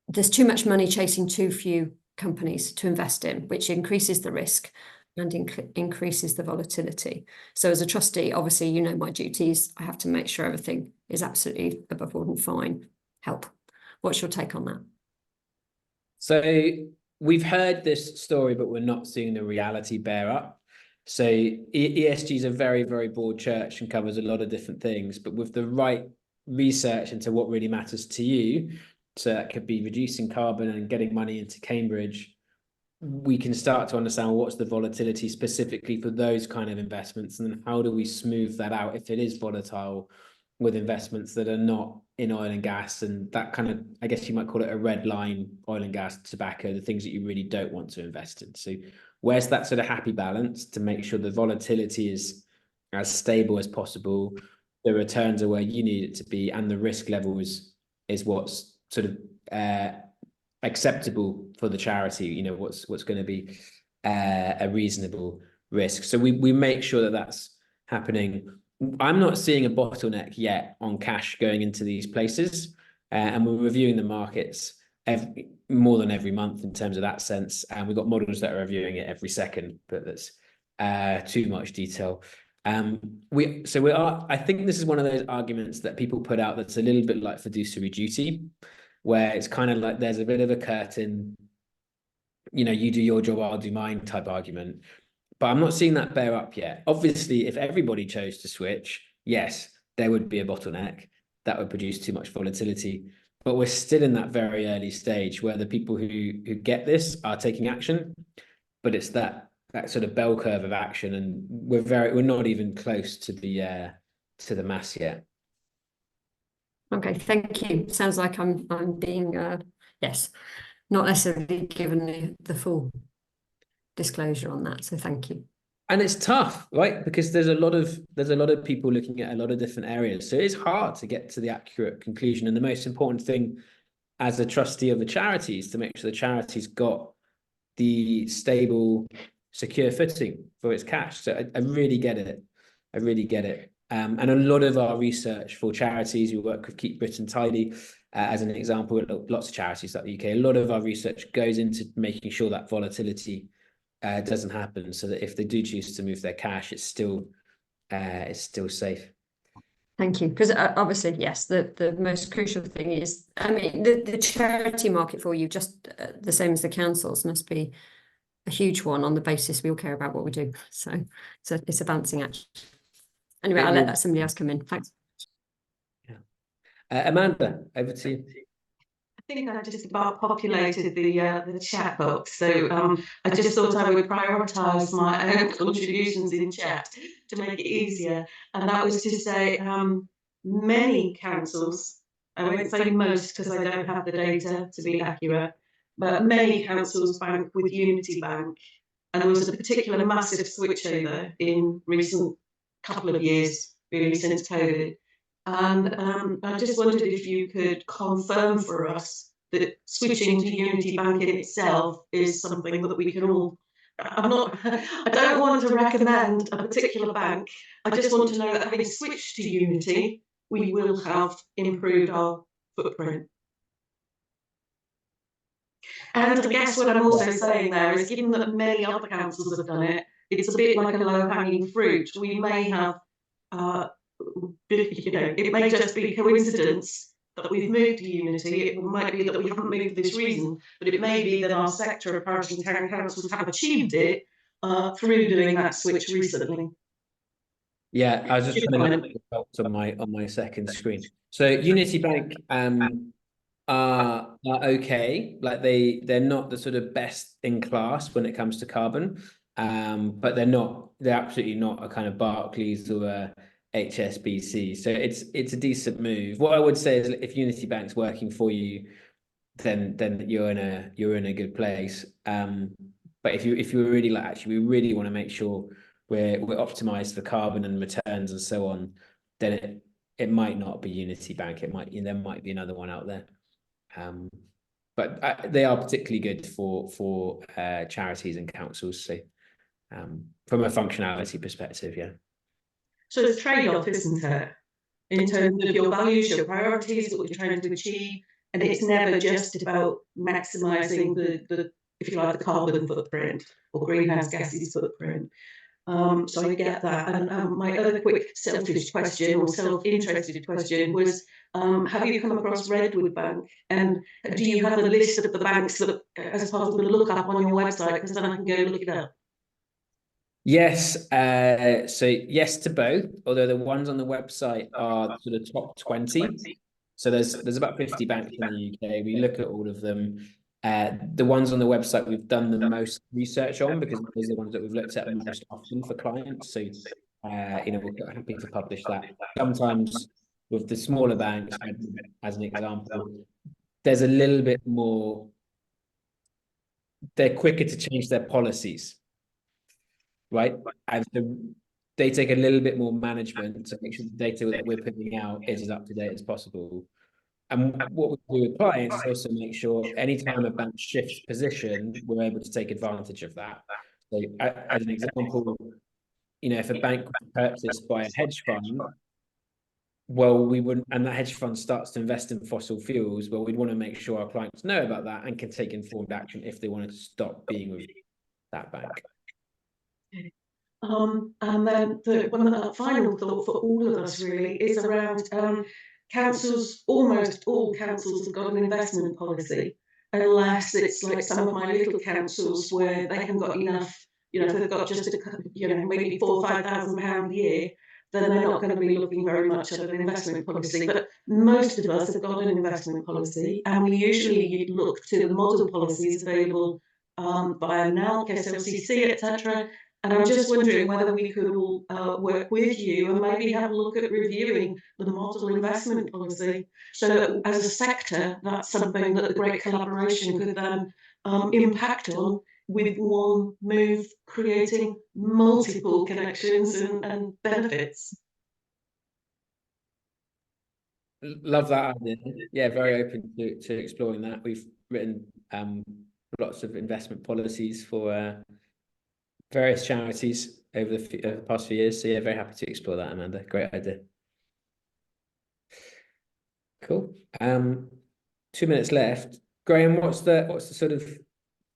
there's too much money chasing too few companies to invest in, which increases the risk and increases the volatility. So as a trustee, obviously, you know my duties. I have to make sure everything is absolutely above board and fine. Help. What's your take on that? So we've heard this story, but we're not seeing the reality bear up. So ESG is a very, very broad church and covers a lot of different things, but with the right research into what really matters to you, so that could be reducing carbon and getting money into Cambridge, we can start to understand what's the volatility specifically for those kind of investments, and then how do we smooth that out if it is volatile with investments that are not in oil and gas, and that kind of, I guess you might call it a red line, oil and gas, tobacco, the things that you really don't want to invest in. So where's that sort of happy balance to make sure the volatility is as stable as possible, the returns are where you need it to be, and the risk level is what's sort of acceptable for the charity, you know, what's going to be a reasonable risk. So we make sure that that's happening. I'm not seeing a bottleneck yet on cash going into these places, and we're reviewing the markets more than every month in terms of that sense, and we've got models that are reviewing it every second, but that's too much detail. I think this is one of those arguments that people put out that's a little bit like fiduciary duty, where it's kind of like there's a bit of a curtain, you know, you do your job, I'll do mine type argument. But I'm not seeing that bear up yet. Obviously, if everybody chose to switch, yes, there would be a bottleneck that would produce too much volatility. But we're still in that very early stage where the people who get this are taking action, but it's that sort of bell curve of action, and we're not even close to the mass yet. Okay, thank you. Sounds like I'm being yes, not necessarily given the full disclosure on that. So thank you. And it's tough, right? Because there's a lot of people looking at a lot of different areas. So it's hard to get to the accurate conclusion. And the most important thing as a trustee of a charity is to make sure the charity's got the stable, secure footing for its cash. So I really get it. I really get it. And a lot of our research for charities, we work with Keep Britain Tidy, as an example, lots of charities like the UK, a lot of our research goes into making sure that volatility doesn't happen, so that if they do choose to move their cash, it's still safe. Thank you. Because obviously, yes, the most crucial thing is, I mean, the charity market for you, just the same as the councils, must be a huge one on the basis we all care about what we do. So it's a balancing act. Anyway, I'll let somebody else come in. Thanks. Yeah. Amanda, over to you. I think I just about populated the chat box, so I just thought I would prioritise my own contributions in chat to make it easier, and that was to say many councils, I won't say most because I don't have the data to be accurate, but many councils bank with Unity Bank, and there was a particular massive switchover in recent couple of years, really since COVID. And I just wondered if you could confirm for us that switching to Unity Bank in itself is something that we can all. I don't want to recommend a particular bank. I just want to know that having switched to Unity, we will have improved our footprint. And I guess what I'm also saying there is, given that many other councils have done it, it's a bit like a low-hanging fruit. We may have. It may just be coincidence that we've moved to Unity. It might be that we haven't moved for this reason, but it may be that our sector of parish and town councils have achieved it through doing that switch recently. Yeah, I was just trying to look on my second screen. So Unity Bank are okay. Like they're not the sort of best in class when it comes to carbon, but they're absolutely not a kind of Barclays or a HSBC. So it's a decent move. What I would say is, if Unity Bank's working for you, then you're in a good place. But if you were really like, actually, we really want to make sure we're optimized for carbon and returns and so on, then it might not be Unity Bank. There might be another one out there. but they are particularly good for charities and councils. So from a functionality perspective, yeah. So it's a trade-off, isn't it? In terms of your values, your priorities, what you're trying to achieve, and it's never just about maximising the if you like the carbon footprint or greenhouse gases footprint. So I get that. And my other quick selfish question or self-interested question was, have you come across Redwood Bank? And do you have a list of the banks that as possible to look up on your website? Because then I can go look it up. Yes, so yes to both, although the ones on the website are sort of top 20. So there's about 50 banks in the UK. We look at all of them. The ones on the website we've done the most research on, because those are the ones that we've looked at most often for clients. So we're happy to publish that. Sometimes with the smaller banks, as an example, there's a little bit more, they're quicker to change their policies. Right, and so they take a little bit more management to make sure the data that we're putting out is as up to date as possible. And what we do with clients is also make sure anytime a bank shifts position, we're able to take advantage of that. So, as an example, if a bank was purchased by a hedge fund, well, we wouldn't, and that hedge fund starts to invest in fossil fuels. Well, we'd want to make sure our clients know about that and can take informed action if they wanted to stop being with that bank. And then the final thought for all of us really is around councils. Almost all councils have got an investment policy, unless it's like some of my little councils where they haven't got enough. If they've got just maybe £4,000 or £5,000 a year, then they're not going to be looking very much at an investment policy. But most of us have got an investment policy, and we usually look to the model policies available by NALC, SLCC, etc. And I'm just wondering whether we could all work with you and maybe have a look at reviewing the model investment policy, so that as a sector, that's something that the great collaboration could then impact on, with one move creating multiple connections and benefits. Love that idea. Yeah, very open to exploring that. We've written lots of investment policies for various charities over the past few years. So yeah, very happy to explore that, Amanda. Great idea. Cool. 2 minutes left. Graham, what's the sort of,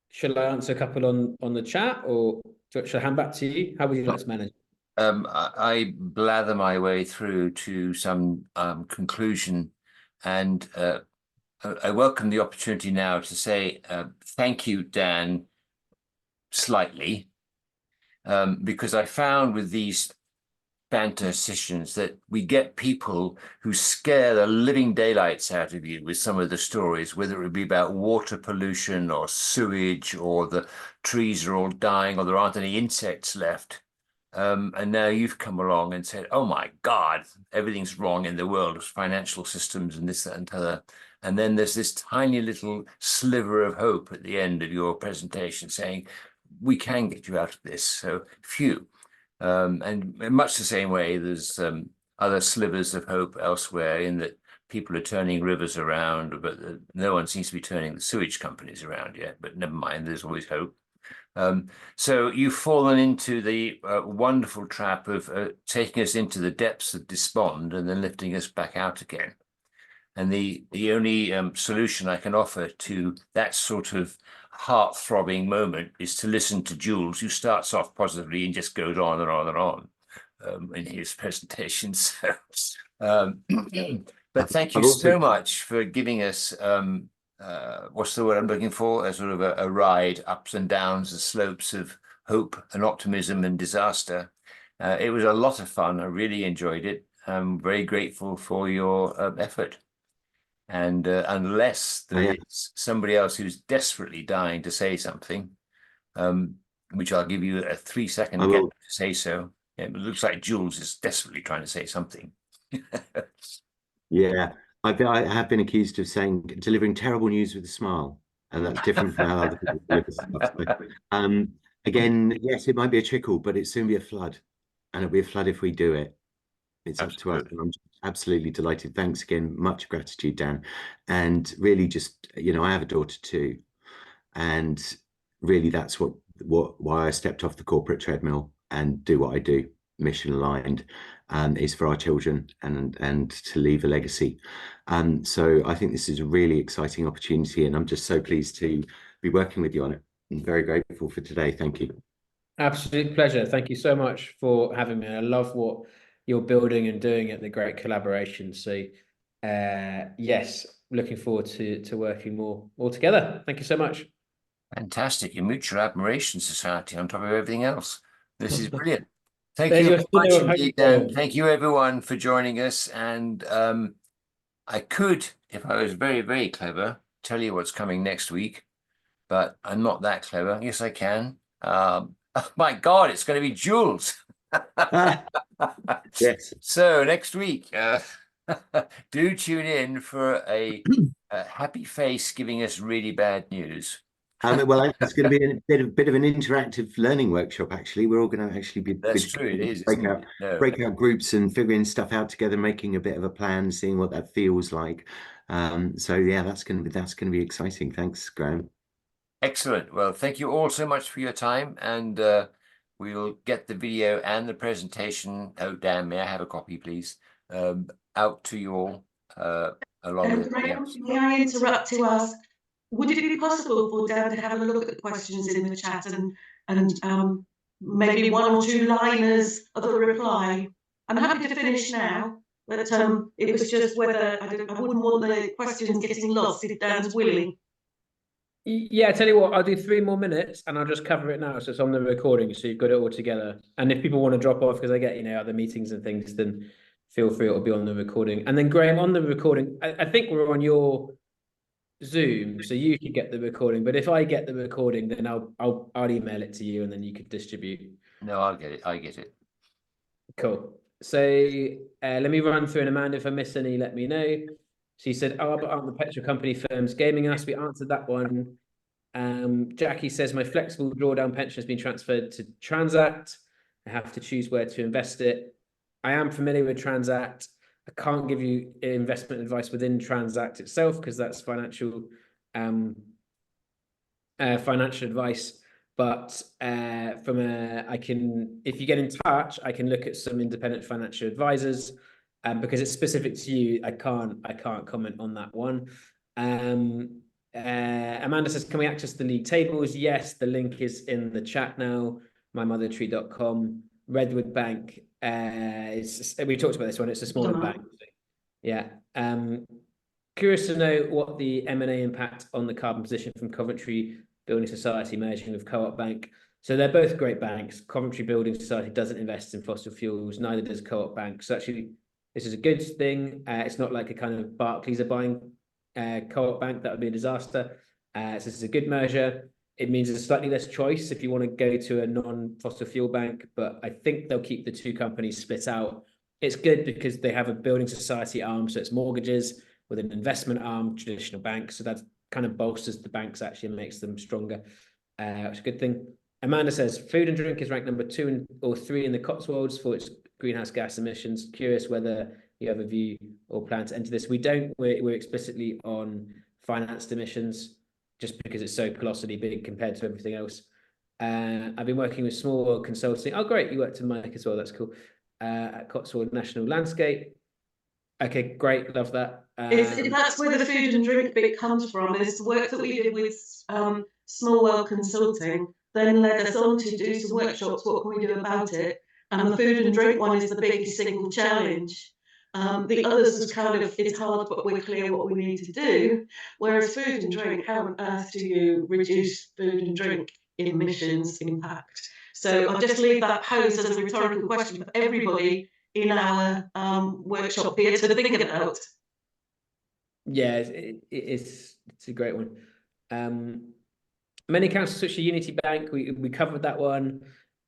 should I answer a couple on the chat, or should I hand back to you? How would you like to manage? I blather my way through to some conclusion, and I welcome the opportunity now to say thank you, Dan, slightly. Because I found with these banter sessions that we get people who scare the living daylights out of you with some of the stories, whether it be about water pollution or sewage, or the trees are all dying, or there aren't any insects left. And now you've come along and said, oh my God, everything's wrong in the world of financial systems and this, that, and t'other. And then there's this tiny little sliver of hope at the end of your presentation saying, we can get you out of this. So phew. And in much the same way, there's other slivers of hope elsewhere, in that people are turning rivers around, but no one seems to be turning the sewage companies around yet. But never mind, there's always hope. So you've fallen into the wonderful trap of taking us into the depths of despond and then lifting us back out again. And the only solution I can offer to that sort of heart-throbbing moment is to listen to Jules, who starts off positively and just goes on and on and on in his presentations. But thank you so much for giving us what's the word I'm looking for? A sort of a ride, ups and downs, the slopes of hope and optimism and disaster. It was a lot of fun. I really enjoyed it. I'm very grateful for your effort. And unless there's somebody else who's desperately dying to say something, which I'll give you a 3-second gap to say so. Yeah, it looks like Jules is desperately trying to say something. Yeah, I have been accused of delivering terrible news with a smile, and that's different from how other people deliver stuff. So, again, yes, it might be a trickle, but it'll soon be a flood, and it'll be a flood if we do it. It's up to us. And I'm Absolutely delighted. Thanks again. Much gratitude, Dan. And really just, you know, I have a daughter too. And really that's why I stepped off the corporate treadmill and do what I do, mission aligned, is for our children and to leave a legacy. So I think this is a really exciting opportunity, and I'm just so pleased to be working with you on it. I'm very grateful for today. Thank you. Absolute pleasure. Thank you so much for having me. I love what you're building and doing at the great collaboration. So yes, looking forward to working more together. Thank you so much. Fantastic. A mutual admiration society on top of everything else. This is brilliant. Thank There's you your very much dinner of indeed, hope. Dan. Thank you everyone for joining us. And I could, if I was very, very clever, tell you what's coming next week, but I'm not that clever. Yes, I can. Oh my God, it's going to be Jules. Yes. So next week, do tune in for a happy face giving us really bad news. Well, it's going to be a bit of an interactive learning workshop. Actually, we're all going to actually be That's true. It is. Isn't it? No. breakout groups and figuring stuff out together, making a bit of a plan, seeing what that feels like. So yeah, that's going to be exciting. Thanks, Graham. Excellent. Well, thank you all so much for your time, and we'll get the video and the presentation. Oh, Dan, may I have a copy, please? Out to you all along with everything else. May I interrupt to ask, would it be possible for Dan to have a look at the questions in the chat and maybe one or two liners of a reply? I'm happy to finish now, but it was just whether I wouldn't want the questions getting lost if Dan's willing. Yeah, I tell you what, I'll do 3 more minutes and I'll just cover it now. So it's on the recording, so you've got it all together. And if people want to drop off because they get, other meetings and things, then feel free, it'll be on the recording. And then Graham, on the recording, I think we're on your Zoom, so you should get the recording. But if I get the recording, then I'll email it to you and then you could distribute. No, I'll get it. I get it. Cool. So let me run through, and Amanda, if I miss any, let me know. She said, but aren't the petrol company firms gaming us? We answered that one. Jackie says, my flexible drawdown pension has been transferred to Transact. I have to choose where to invest it. I am familiar with Transact. I can't give you investment advice within Transact itself because that's financial advice. But if you get in touch, I can look at some independent financial advisors. Because it's specific to you, I can't comment on that one. Amanda says, can we access the league tables? Yes, the link is in the chat now. MyMotherTree.com. Redwood Bank we talked about this one. It's a smaller bank. Yeah. Curious to know what the M&A impact on the carbon position from Coventry Building Society merging with Co-op Bank. So they're both great banks. Coventry Building Society doesn't invest in fossil fuels, neither does Co-op Bank. So actually, this is a good thing. It's not like a kind of Barclays are buying Co-op Bank. That would be a disaster. So this is a good measure. It means there's slightly less choice if you want to go to a non-fossil fuel bank, but I think they'll keep the two companies split out. It's good because they have a building society arm, so it's mortgages, with an investment arm, traditional banks. So that kind of bolsters the banks actually and makes them stronger. It's a good thing. Amanda says, food and drink is ranked number 2 or 3 in the Cotswolds for its greenhouse gas emissions. Curious whether you have a view or plan to enter this. We don't. We're explicitly on financed emissions just because it's so colossally big compared to everything else. I've been working with small consulting. Oh, great. You worked in Mike as well. That's cool. At Cotswold National Landscape. Okay, great. Love that. If that's where the food and drink bit comes from, is the work that we did with Small World Consulting, then led us on to do some workshops. What can we do about it? And the food and drink one is the biggest single challenge. The others was kind of, it's hard, but we're clear what we need to do. Whereas food and drink, how on earth do you reduce food and drink emissions impact? So I'll just leave that posed as a rhetorical question for everybody in our workshop here to think about. Yeah, it's a great one. Many councils switched to Unity Bank. We covered that one,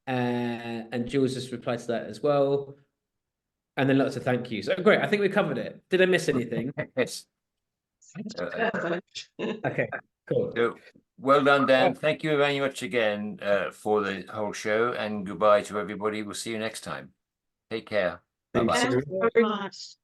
and Jules just replied to that as well. And then lots of thank yous. So great. I think we covered it. Did I miss anything? Yes. Okay, cool. So, well done, Dan. Thank you very much again for the whole show, and goodbye to everybody. We'll see you next time. Take care. Bye-bye. Thank you very much.